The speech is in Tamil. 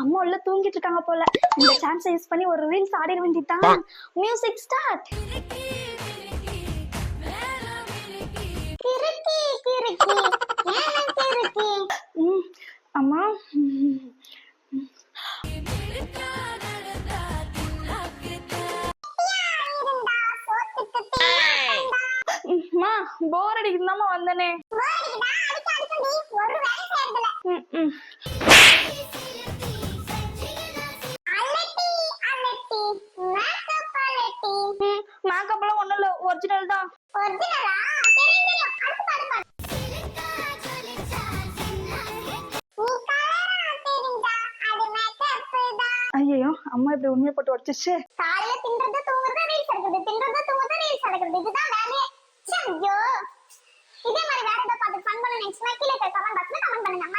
அம்மா உள்ள தூங்கிட்டு இருக்காங்க போல. இந்த சான்ஸ் யூஸ் பண்ணி ஒரு ரீல்ஸ் ஆடிட வேண்டியதுதான். Music start. அம்மா போர் அடிக்குதாமா வந்தனே. மேக்கப் எல்லாம் ஒண்ணும் இல்ல, ஒரிஜினல் தான். ஐயோ அம்மா இப்படி உண்மையை போட்டு உடச்சிச்சு. காலையில தின்றத தூங்குறத ரீல்ஸ் எடுக்குது, தின்றத தூங்குறத ரீல்ஸ் எடுக்குது, இதுதான் வேலையே. ஐயோ இதே மாதிரி வேற ஏதாவது பார்த்து ஃபன் பண்ண நினைச்சுனா கீழே கமெண்ட் பாக்ஸ்ல கமெண்ட் பண்ணுங்க.